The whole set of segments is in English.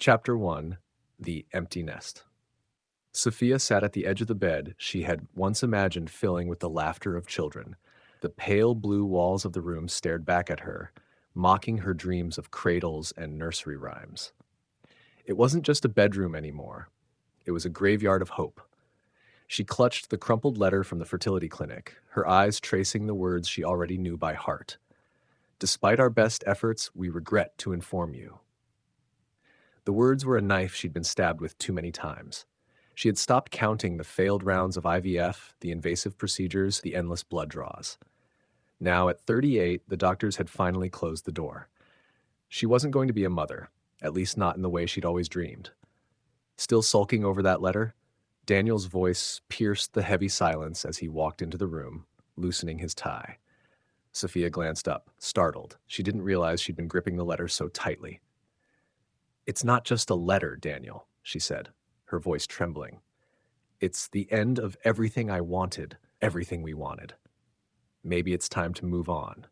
Chapter 1: The Empty Nest. Sophia sat at the edge of the bed she had once imagined filling with the laughter of children. The pale blue walls of the room stared back at her, mocking her dreams of cradles and nursery rhymes. It wasn't just a bedroom anymore. It was a graveyard of hope. She clutched the crumpled letter from the fertility clinic, her eyes tracing the words she already knew by heart. "Despite our best efforts, we regret to inform you." The words were a knife she'd been stabbed with too many times. She had stopped counting the failed rounds of IVF, the invasive procedures, the endless blood draws. Now, at 38, the doctors had finally closed the door. She wasn't going to be a mother, at least not in the way she'd always dreamed. Still sulking over that letter, Daniel's voice pierced the heavy silence as he walked into the room, loosening his tie. Sophia glanced up, startled. She didn't realize she'd been gripping the letter so tightly. "It's not just a letter, Daniel," she said, her voice trembling. "It's the end of everything I wanted, everything we wanted. Maybe it's time to move on."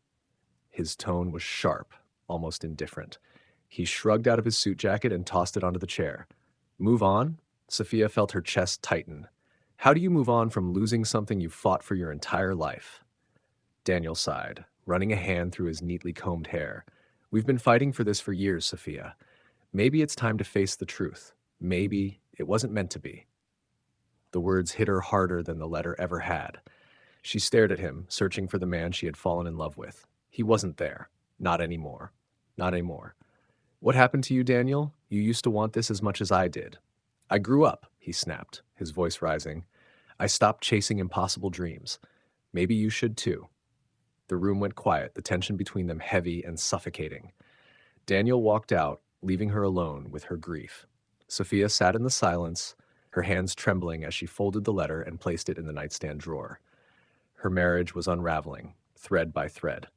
His tone was sharp, almost indifferent. He shrugged out of his suit jacket and tossed it onto the chair. "Move on?" Sophia felt her chest tighten. "How do you move on from losing something you've fought for your entire life?" Daniel sighed, running a hand through his neatly combed hair. "We've been fighting for this for years, Sophia. Maybe it's time to face the truth. Maybe it wasn't meant to be." The words hit her harder than the letter ever had. She stared at him, searching for the man she had fallen in love with. He wasn't there. Not anymore. Not anymore. "What happened to you, Daniel? You used to want this as much as I did." "I grew up," he snapped, his voice rising. "I stopped chasing impossible dreams. Maybe you should too." The room went quiet, the tension between them heavy and suffocating. Daniel walked out, leaving her alone with her grief. Sophia sat in the silence, her hands trembling as she folded the letter and placed it in the nightstand drawer. Her marriage was unraveling, thread by thread.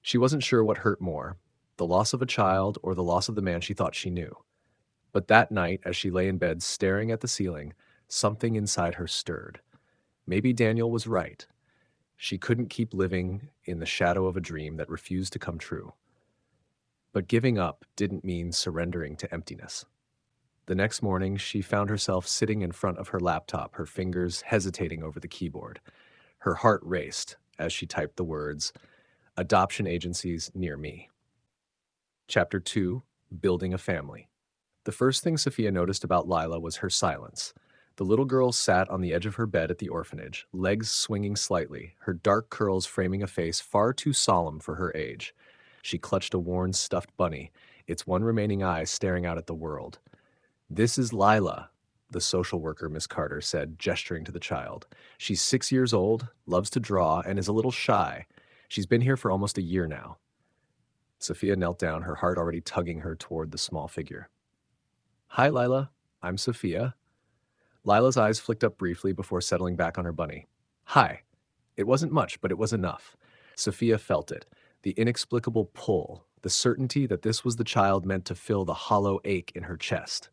She wasn't sure what hurt more, the loss of a child or the loss of the man she thought she knew. But that night, as she lay in bed staring at the ceiling, something inside her stirred. Maybe Daniel was right. She couldn't keep living in the shadow of a dream that refused to come true. But giving up didn't mean surrendering to emptiness. The next morning, she found herself sitting in front of her laptop, her fingers hesitating over the keyboard. Her heart raced as she typed the words, "Adoption agencies near me." Chapter 2: Building a Family. The first thing Sophia noticed about Lila was her silence. The little girl sat on the edge of her bed at the orphanage, legs swinging slightly, her dark curls framing a face far too solemn for her age. She clutched a worn stuffed bunny, its one remaining eye staring out at the world. "This is Lila," the social worker, Miss Carter, said, gesturing to the child. "She's 6 years old, loves to draw, and is a little shy. She's been here for almost a year now." Sophia knelt down, her heart already tugging her toward the small figure. "Hi, Lila. I'm Sophia." Lila's eyes flicked up briefly before settling back on her bunny. "Hi." It wasn't much, but it was enough. Sophia felt it, the inexplicable pull, the certainty that this was the child meant to fill the hollow ache in her chest.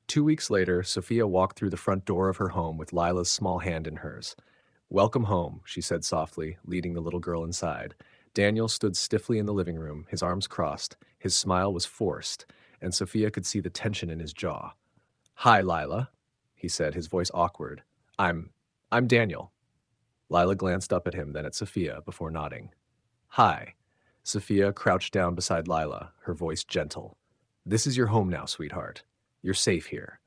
2 weeks later, Sophia walked through the front door of her home with Lila's small hand in hers. "Welcome home," she said softly, leading the little girl inside. Daniel stood stiffly in the living room, his arms crossed. His smile was forced, and Sophia could see the tension in his jaw. "Hi, Lila," he said, his voice awkward. I'm Daniel." Lila glanced up at him, then at Sophia, before nodding. "Hi." Sophia crouched down beside Lila, her voice gentle. "This is your home now, sweetheart. You're safe here."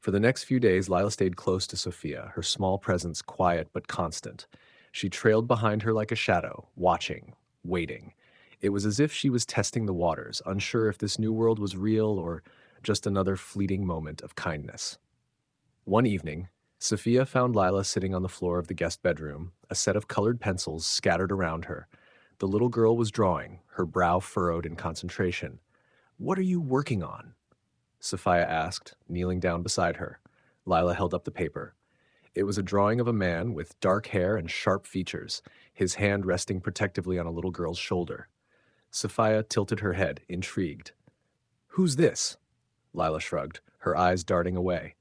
For the next few days, Lila stayed close to Sophia, her small presence quiet but constant. She trailed behind her like a shadow, watching, waiting. It was as if she was testing the waters, unsure if this new world was real or just another fleeting moment of kindness. One evening, Sophia found Lila sitting on the floor of the guest bedroom, a set of colored pencils scattered around her. The little girl was drawing, her brow furrowed in concentration. "What are you working on?" Sophia asked, kneeling down beside her. Lila held up the paper. It was a drawing of a man with dark hair and sharp features, his hand resting protectively on a little girl's shoulder. Sophia tilted her head, intrigued. "Who's this?" Lila shrugged, her eyes darting away.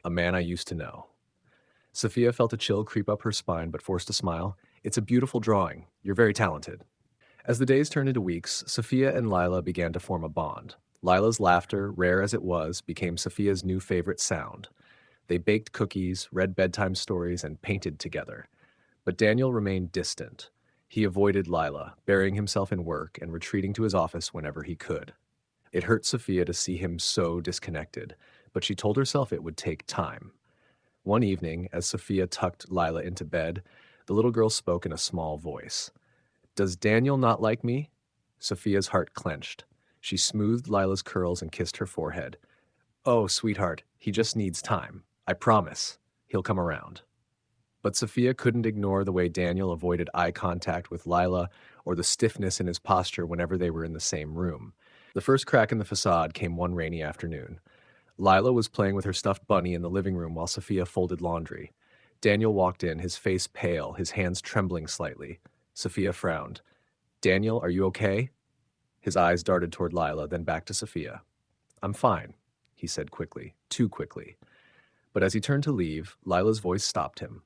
"A man I used to know." Sophia felt a chill creep up her spine but forced a smile. "It's a beautiful drawing. You're very talented." As the days turned into weeks, Sophia and Lila began to form a bond. Lila's laughter, rare as it was, became Sophia's new favorite sound. They baked cookies, read bedtime stories, and painted together. But Daniel remained distant. He avoided Lila, burying himself in work and retreating to his office whenever he could. It hurt Sophia to see him so disconnected, but she told herself it would take time. One evening, as Sophia tucked Lila into bed, the little girl spoke in a small voice. "Does Daniel not like me?" Sophia's heart clenched. She smoothed Lila's curls and kissed her forehead. "Oh, sweetheart, he just needs time. I promise. He'll come around." But Sophia couldn't ignore the way Daniel avoided eye contact with Lila or the stiffness in his posture whenever they were in the same room. The first crack in the facade came one rainy afternoon. Lila was playing with her stuffed bunny in the living room while Sophia folded laundry. Daniel walked in, his face pale, his hands trembling slightly. Sophia frowned. "Daniel, are you okay?" His eyes darted toward Lila, then back to Sophia. "I'm fine," he said quickly, too quickly. But as he turned to leave, Lila's voice stopped him.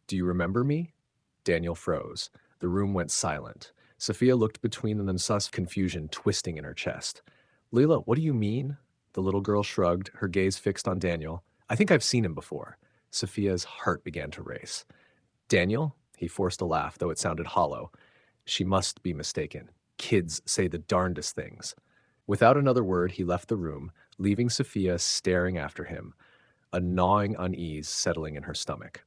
"Do you remember me?" Daniel froze. The room went silent. Sophia looked between them and saw confusion twisting in her chest. "Lila, what do you mean?" The little girl shrugged, her gaze fixed on Daniel. "I think I've seen him before." Sophia's heart began to race. "Daniel?" He forced a laugh, though it sounded hollow. She must be mistaken. Kids say the darndest things. Without another word, he left the room, leaving Sophia staring after him, a gnawing unease settling in her stomach.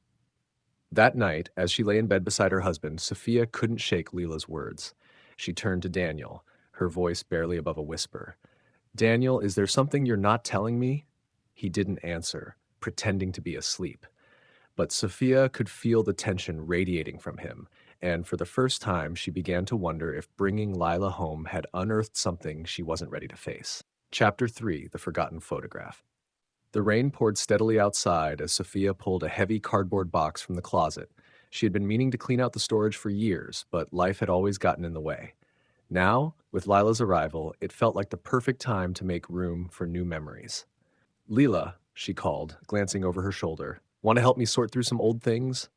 That night, as she lay in bed beside her husband, Sophia couldn't shake Lila's words. She turned to Daniel, her voice barely above a whisper. "Daniel, is there something you're not telling me?" He didn't answer, pretending to be asleep. But Sophia could feel the tension radiating from him, and for the first time she began to wonder if bringing Lila home had unearthed something she wasn't ready to face. Chapter 3: The Forgotten Photograph. The rain poured steadily outside as Sophia pulled a heavy cardboard box from the closet. She had been meaning to clean out the storage for years, but life had always gotten in the way. Now, with Lila's arrival, it felt like the perfect time to make room for new memories. "Lila," she called, glancing over her shoulder. "Want to help me sort through some old things?"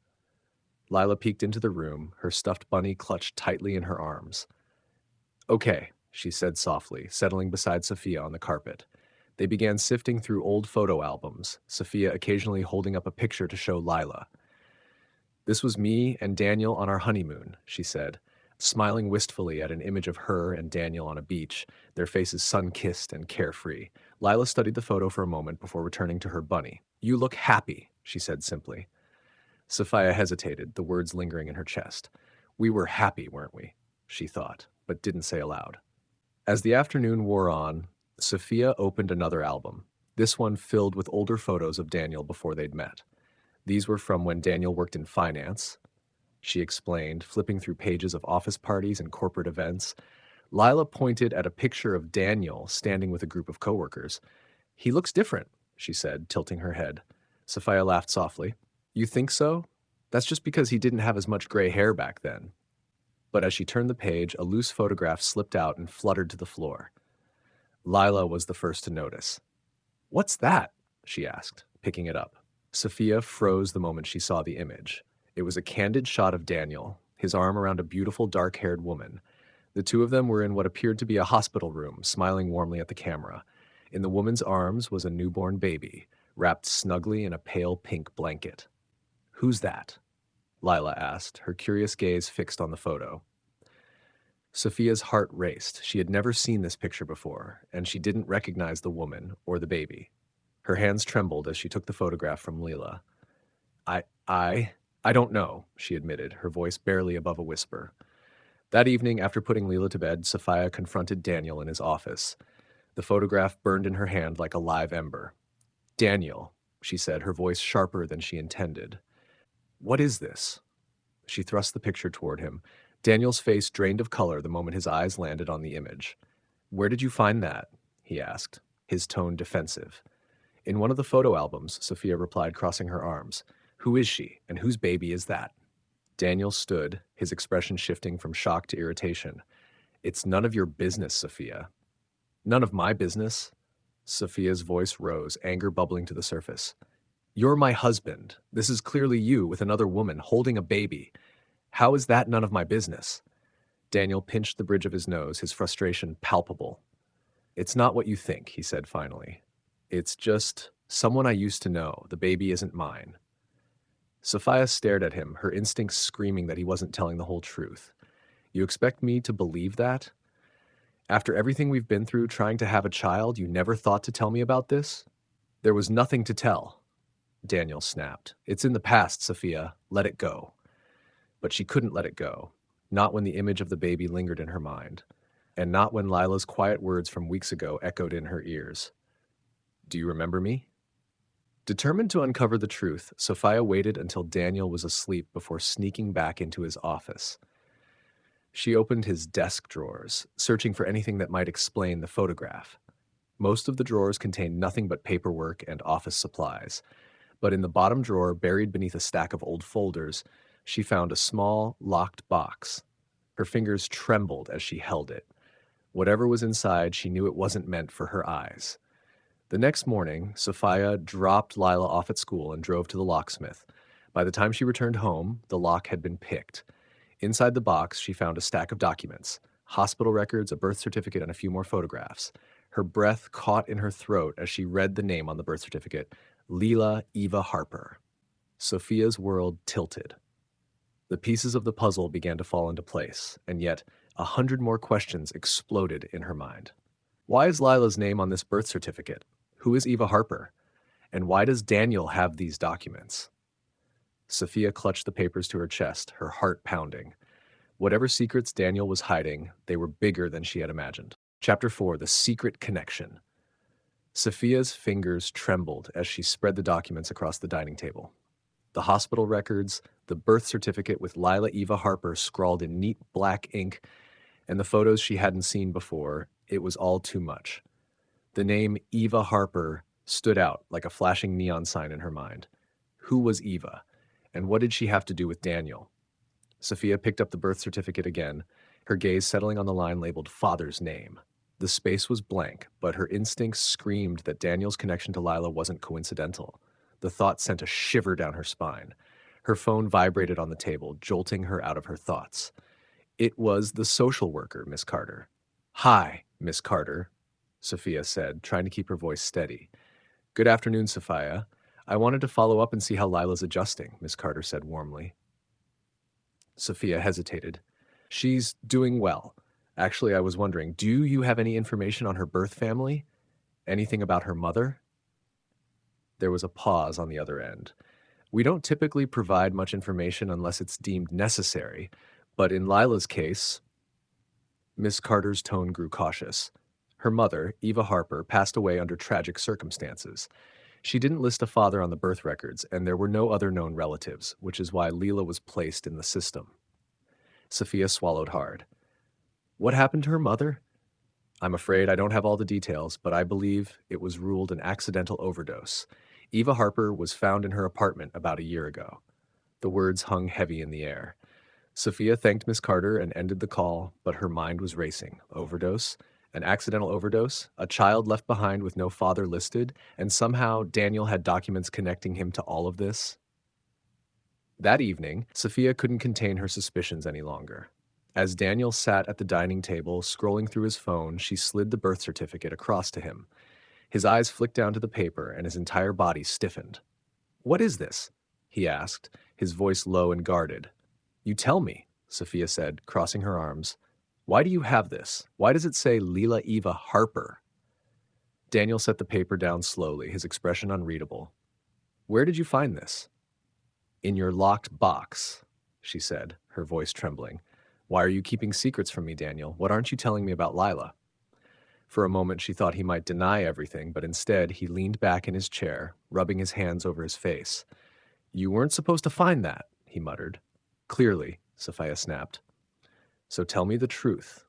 Lila peeked into the room, her stuffed bunny clutched tightly in her arms. "Okay," she said softly, settling beside Sophia on the carpet. They began sifting through old photo albums, Sophia occasionally holding up a picture to show Lila. "This was me and Daniel on our honeymoon," she said, smiling wistfully at an image of her and Daniel on a beach, their faces sun-kissed and carefree. Lila studied the photo for a moment before returning to her bunny. "You look happy," she said simply. Sophia hesitated, the words lingering in her chest. "We were happy, weren't we?" she thought, but didn't say aloud. As the afternoon wore on, Sophia opened another album, this one filled with older photos of Daniel before they'd met. These were from when Daniel worked in finance, she explained, flipping through pages of office parties and corporate events. Lila pointed at a picture of Daniel standing with a group of coworkers. "He looks different," she said, tilting her head. Sophia laughed softly. "You think so? That's just because he didn't have as much gray hair back then." But as she turned the page, a loose photograph slipped out and fluttered to the floor. Lila was the first to notice. "What's that?" she asked, picking it up. Sophia froze the moment she saw the image. It was a candid shot of Daniel, his arm around a beautiful dark-haired woman. The two of them were in what appeared to be a hospital room, smiling warmly at the camera. In the woman's arms was a newborn baby, wrapped snugly in a pale pink blanket. "Who's that?" Lila asked, her curious gaze fixed on the photo. Sophia's heart raced. She had never seen this picture before, and she didn't recognize the woman or the baby. Her hands trembled as she took the photograph from Lila. I, I, I don't know," she admitted, her voice barely above a whisper. That evening, after putting Lila to bed, Sophia confronted Daniel in his office. The photograph burned in her hand like a live ember. "Daniel," she said, her voice sharper than she intended. "What is this?" She thrust the picture toward him. Daniel's face drained of color the moment his eyes landed on the image. "Where did you find that?" he asked, his tone defensive. "In one of the photo albums," Sophia replied, crossing her arms. "Who is she, and whose baby is that?" Daniel stood, his expression shifting from shock to irritation. "It's none of your business, Sophia." "None of my business?" Sophia's voice rose, anger bubbling to the surface. "You're my husband. This is clearly you with another woman holding a baby. How is that none of my business?" Daniel pinched the bridge of his nose, his frustration palpable. It's not what you think, he said finally. It's just someone I used to know. The baby isn't mine. Sophia stared at him, her instincts screaming that he wasn't telling the whole truth. You expect me to believe that? After everything we've been through trying to have a child, you never thought to tell me about this? There was nothing to tell, Daniel snapped. It's in the past, Sophia. Let it go. But she couldn't let it go. Not when the image of the baby lingered in her mind. And not when Lila's quiet words from weeks ago echoed in her ears. Do you remember me? Determined to uncover the truth, Sophia waited until Daniel was asleep before sneaking back into his office. She opened his desk drawers, searching for anything that might explain the photograph. Most of the drawers contained nothing but paperwork and office supplies, but in the bottom drawer, buried beneath a stack of old folders, she found a small, locked box. Her fingers trembled as she held it. Whatever was inside, she knew it wasn't meant for her eyes. The next morning, Sophia dropped Lila off at school and drove to the locksmith. By the time she returned home, the lock had been picked. Inside the box, she found a stack of documents, hospital records, a birth certificate, and a few more photographs. Her breath caught in her throat as she read the name on the birth certificate, Lila Eva Harper. Sophia's world tilted. The pieces of the puzzle began to fall into place, and yet 100 more questions exploded in her mind. Why is Lila's name on this birth certificate? Who is Eva Harper? And why does Daniel have these documents? Sophia clutched the papers to her chest, her heart pounding. Whatever secrets Daniel was hiding, they were bigger than she had imagined. Chapter 4, The Secret Connection. Sophia's fingers trembled as she spread the documents across the dining table. The hospital records, the birth certificate with Lila Eva Harper scrawled in neat black ink, and the photos she hadn't seen before, it was all too much. The name Eva Harper stood out like a flashing neon sign in her mind. Who was Eva? And what did she have to do with Daniel? Sophia picked up the birth certificate again, her gaze settling on the line labeled Father's Name. The space was blank, but her instincts screamed that Daniel's connection to Lila wasn't coincidental. The thought sent a shiver down her spine. Her phone vibrated on the table, jolting her out of her thoughts. It was the social worker, Miss Carter. Hi, Miss Carter, Sophia said, trying to keep her voice steady. Good afternoon, Sophia. I wanted to follow up and see how Lila's adjusting, Miss Carter said warmly. Sophia hesitated. She's doing well. Actually, I was wondering, do you have any information on her birth family? Anything about her mother? There was a pause on the other end. We don't typically provide much information unless it's deemed necessary, but in Lila's case, Miss Carter's tone grew cautious. Her mother, Eva Harper, passed away under tragic circumstances. She didn't list a father on the birth records, and there were no other known relatives, which is why Lila was placed in the system. Sophia swallowed hard. What happened to her mother? I'm afraid I don't have all the details, but I believe it was ruled an accidental overdose. Eva Harper was found in her apartment about a year ago. The words hung heavy in the air. Sophia thanked Miss Carter and ended the call, but her mind was racing. Overdose? An accidental overdose? A child left behind with no father listed? And somehow Daniel had documents connecting him to all of this? That evening, Sophia couldn't contain her suspicions any longer. As Daniel sat at the dining table, scrolling through his phone, she slid the birth certificate across to him. His eyes flicked down to the paper, and his entire body stiffened. What is this? He asked, his voice low and guarded. You tell me, Sophia said, crossing her arms. Why do you have this? Why does it say Lila Eva Harper? Daniel set the paper down slowly, his expression unreadable. Where did you find this? In your locked box, she said, her voice trembling. Why are you keeping secrets from me, Daniel? What aren't you telling me about Lila? For a moment she thought he might deny everything, but instead he leaned back in his chair, rubbing his hands over his face. You weren't supposed to find that, he muttered. Clearly, Sophia snapped. So tell me the truth.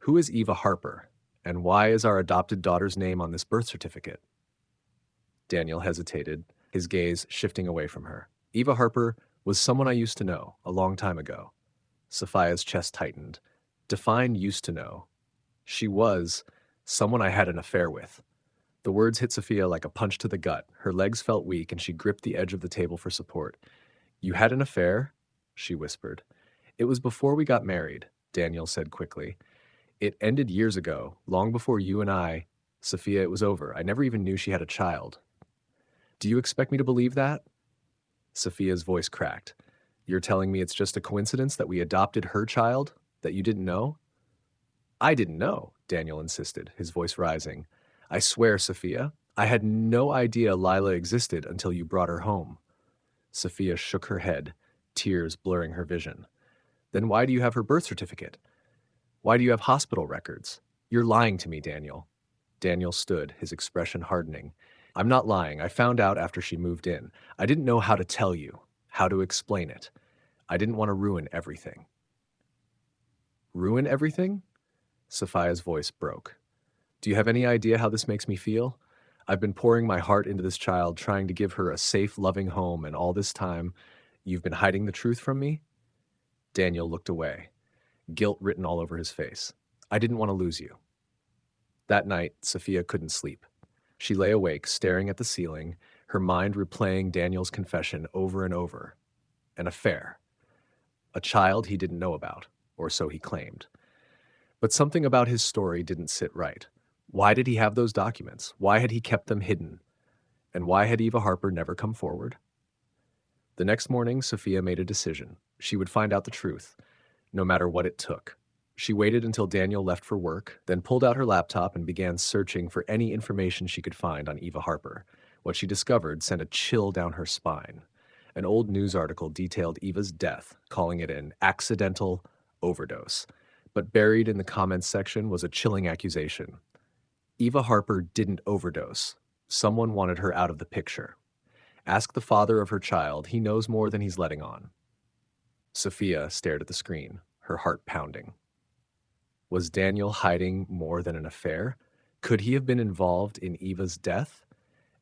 Who is Eva Harper, and why is our adopted daughter's name on this birth certificate? Daniel hesitated, his gaze shifting away from her. Eva Harper was someone I used to know, a long time ago. Sophia's chest tightened. Define used to know. She was someone I had an affair with. The words hit Sophia like a punch to the gut. Her legs felt weak, and she gripped the edge of the table for support. You had an affair? She whispered. It was before we got married, Daniel said quickly. It ended years ago, long before you and I, Sophia, it was over. I never even knew she had a child. Do you expect me to believe that? Sophia's voice cracked. You're telling me it's just a coincidence that we adopted her child? That you didn't know? I didn't know, Daniel insisted, his voice rising. I swear, Sophia, I had no idea Lila existed until you brought her home. Sophia shook her head, tears blurring her vision. Then why do you have her birth certificate? Why do you have hospital records? You're lying to me, Daniel. Daniel stood, his expression hardening. I'm not lying. I found out after she moved in. I didn't know how to tell you, how to explain it. I didn't want to ruin everything. Ruin everything? Sophia's voice broke. Do you have any idea how this makes me feel? I've been pouring my heart into this child, trying to give her a safe, loving home, and all this time, you've been hiding the truth from me? Daniel looked away, guilt written all over his face. I didn't want to lose you. That night, Sophia couldn't sleep. She lay awake, staring at the ceiling, her mind replaying Daniel's confession over and over. An affair. A child he didn't know about, or so he claimed. But something about his story didn't sit right. Why did he have those documents? Why had he kept them hidden? And why had Eva Harper never come forward? The next morning, Sophia made a decision. She would find out the truth, no matter what it took. She waited until Daniel left for work, then pulled out her laptop and began searching for any information she could find on Eva Harper. What she discovered sent a chill down her spine. An old news article detailed Eva's death, calling it an accidental overdose. But buried in the comments section was a chilling accusation. Eva Harper didn't overdose. Someone wanted her out of the picture. Ask the father of her child. He knows more than he's letting on. Sophia stared at the screen, her heart pounding. Was Daniel hiding more than an affair? Could he have been involved in Eva's death?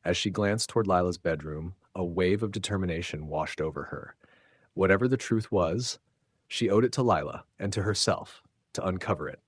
As she glanced toward Lila's bedroom, a wave of determination washed over her. Whatever the truth was, she owed it to Lila and to herself to uncover it.